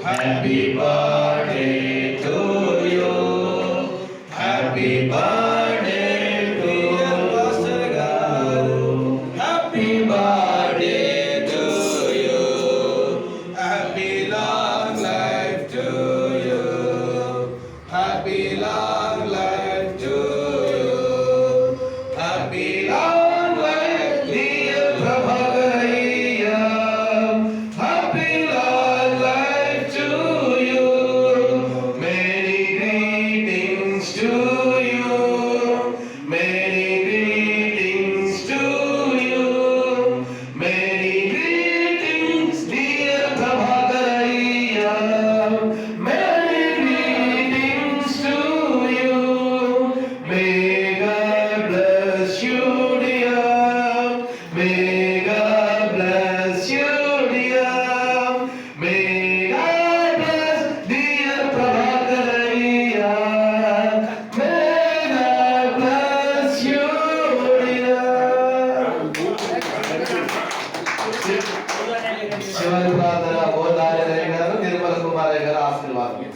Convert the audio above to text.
Happy birthday to you. Happy birthday to Pastor Garu. Happy birthday to you. Happy long life to you. Happy long life to you. Happy long life, dear Prabhakariya. Happy long life to you. Many greetings to you. Many greetings to you. Many greetings, dear Prabhakariya. Many greetings to you. May God bless you, dear. May God bless you, dear. May God bless dear Prabhakariya. May God bless you, dear. చివరి ప్రార్థన బోధాయ గారు నిర్మల కుమారయ్య గారు ఆశీర్వాదం.